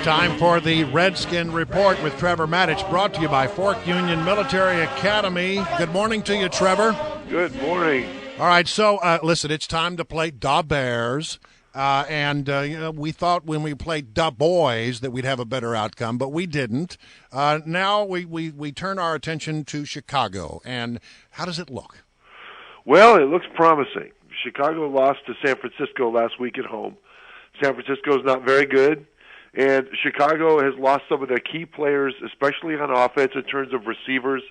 time for the Redskin Report with Trevor Matich, brought to you by Fork Union Military Academy. Good morning to you, Trevor. Good morning. All right, so listen, it's time to play Da Bears. We thought when we played Da Boys that we'd have a better outcome, but we didn't. Now we turn our attention to Chicago. And how does it look? Well, it looks promising. Chicago lost to San Francisco last week at home. San Francisco is not very good, and Chicago has lost some of their key players, especially on offense in terms of receivers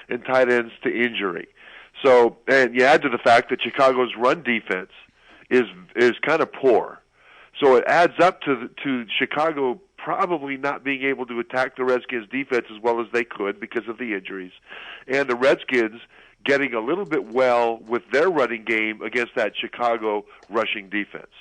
and tight ends, to injury. So, and you add to the fact that Chicago's run defense is kind of poor. So it adds up to Chicago probably not being able to attack the Redskins' defense as well as they could because of the injuries, and the Redskins getting a little bit well with their running game against that Chicago rushing defense.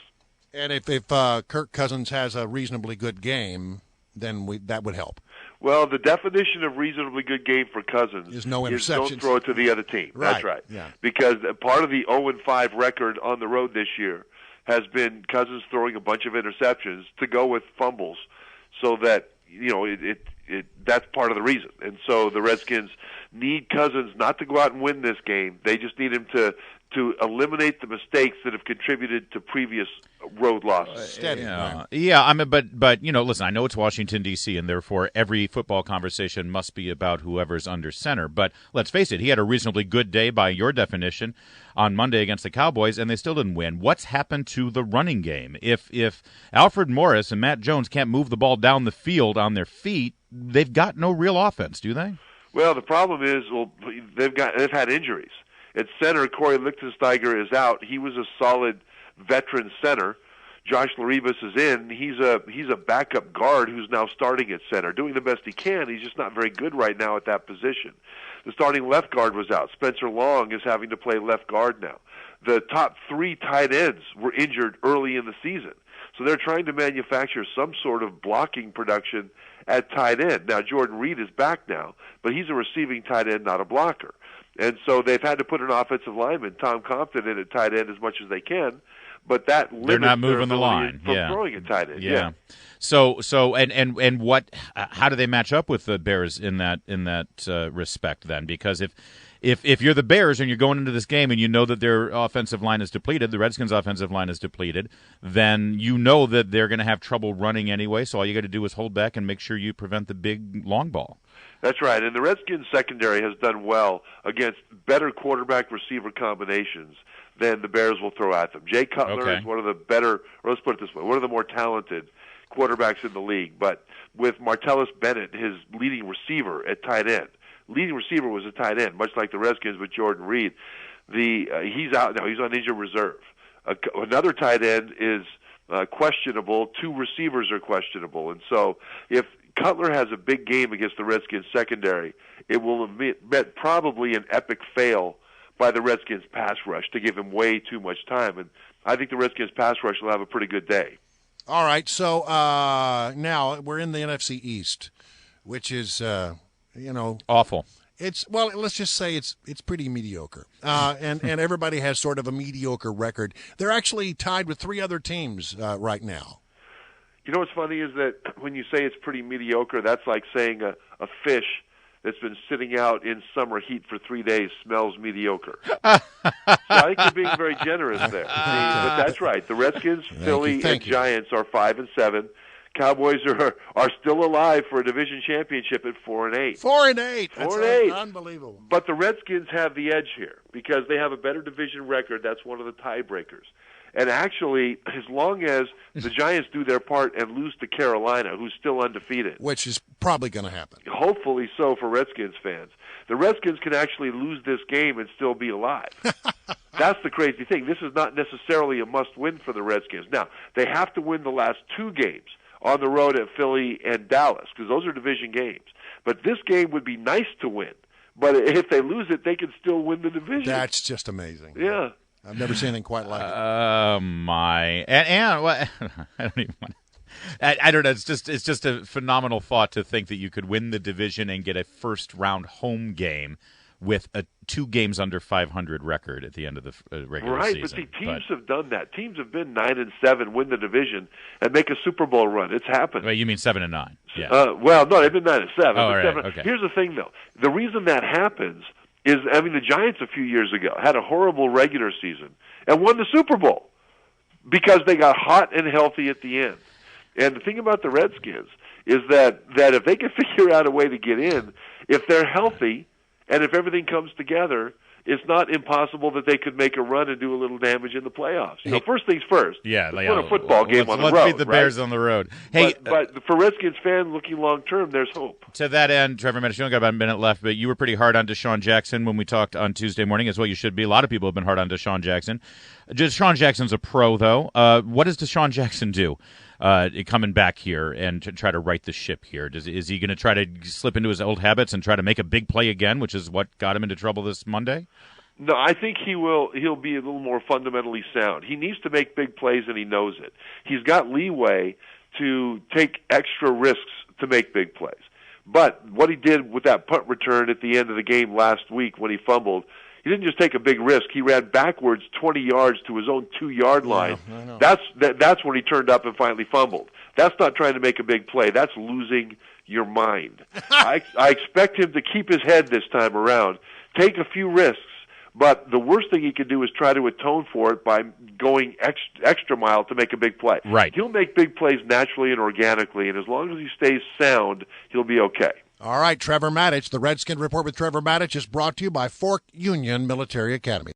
And if Kirk Cousins has a reasonably good game, then that would help. Well, the definition of reasonably good game for Cousins is no interceptions. Don't throw it to the other team. Right. That's right. Yeah. Because part of the 0-5 record on the road this year has been Cousins throwing a bunch of interceptions to go with fumbles, so that that's part of the reason. And so the Redskins need Cousins not to go out and win this game. They just need him to eliminate the mistakes that have contributed to previous road losses. Steady. But listen, I know it's Washington, D.C., and therefore every football conversation must be about whoever's under center. But let's face it, he had a reasonably good day by your definition on Monday against the Cowboys, and they still didn't win. What's happened to the running game? If Alfred Morris and Matt Jones can't move the ball down the field on their feet, they've got no real offense, do they? Well, the problem is, they've had injuries. At center, Corey Lichtensteiger is out. He was a solid veteran center. Josh Laribas is in. He's a backup guard who's now starting at center, doing the best he can. He's just not very good right now at that position. The starting left guard was out. Spencer Long is having to play left guard now. The top three tight ends were injured early in the season. So they're trying to manufacture some sort of blocking production at tight end. Now, Jordan Reed is back now, but he's a receiving tight end, not a blocker. And so they've had to put an offensive lineman, Tom Compton, in at tight end as much as they can, but that limits they're not moving their the line from throwing at tight end. Yeah. So what? How do they match up with the Bears in that respect then? Because if you're the Bears and you're going into this game and you know that their offensive line is depleted, the Redskins' offensive line is depleted, then you know that they're going to have trouble running anyway. So all you got to do is hold back and make sure you prevent the big long ball. That's right, and the Redskins secondary has done well against better quarterback-receiver combinations than the Bears will throw at them. Jay Cutler is one of the better, or let's put it this way, one of the more talented quarterbacks in the league. But with Martellus Bennett, his leading receiver at tight end, leading receiver was a tight end, much like the Redskins with Jordan Reed. He's out now. He's on injured reserve. Another tight end is questionable. Two receivers are questionable. And so if Cutler has a big game against the Redskins secondary, it will met probably an epic fail by the Redskins pass rush to give him way too much time. And I think the Redskins pass rush will have a pretty good day. All right, so now we're in the NFC East, which is, awful. Let's just say it's pretty mediocre, and everybody has sort of a mediocre record. They're actually tied with three other teams right now. You know what's funny is that when you say it's pretty mediocre, that's like saying a fish that's been sitting out in summer heat for 3 days smells mediocre. So I think you're being very generous there. But that's right. The Redskins, Philly, and Giants are 5-7. Cowboys are still alive for a division championship at 4-8. 4-8. 4-8. Unbelievable. But the Redskins have the edge here because they have a better division record. That's one of the tiebreakers. And actually, as long as the Giants do their part and lose to Carolina, who's still undefeated, which is probably going to happen, hopefully so for Redskins fans, the Redskins can actually lose this game and still be alive. That's the crazy thing. This is not necessarily a must-win for the Redskins. Now, they have to win the last two games on the road at Philly and Dallas because those are division games. But this game would be nice to win. But if they lose it, they can still win the division. That's just amazing. Yeah. I've never seen anything quite like it. I don't even want. I don't know. It's just a phenomenal thought to think that you could win the division and get a first round home game with a 2 games under 500 record at the end of the regular season. Right, but see, teams have done that. Teams have been 9-7, win the division, and make a Super Bowl run. It's happened. Well, you mean 7-9? Yeah. Well, no, they've been 9-7. Oh, right, okay. Here's the thing, though. The reason that happens is, the Giants a few years ago had a horrible regular season and won the Super Bowl because they got hot and healthy at the end. And the thing about the Redskins is that if they can figure out a way to get in, if they're healthy and if everything comes together, it's not impossible that they could make a run and do a little damage in the playoffs. First things first. Yeah, let's win a football game on the road. Let's beat the Bears right? on the road. Hey, but for Redskins fan looking long term, there's hope. To that end, Trevor Matich, you only got about a minute left, but you were pretty hard on DeSean Jackson when we talked on Tuesday morning, as well you should be. A lot of people have been hard on DeSean Jackson. DeSean Jackson's a pro, though. What does DeSean Jackson do coming back here and to try to right the ship here? Is he going to try to slip into his old habits and try to make a big play again, which is what got him into trouble this Monday? No, I think he'll be a little more fundamentally sound. He needs to make big plays, and he knows it. He's got leeway to take extra risks to make big plays. But what he did with that punt return at the end of the game last week when he fumbled, he didn't just take a big risk. He ran backwards 20 yards to his own 2-yard line. Yeah, that's when he turned up and finally fumbled. That's not trying to make a big play. That's losing your mind. I expect him to keep his head this time around, take a few risks, but the worst thing he can do is try to atone for it by going extra mile to make a big play. Right. He'll make big plays naturally and organically, and as long as he stays sound, he'll be okay. All right, Trevor Matich. The Redskin Report with Trevor Matich is brought to you by Fork Union Military Academy.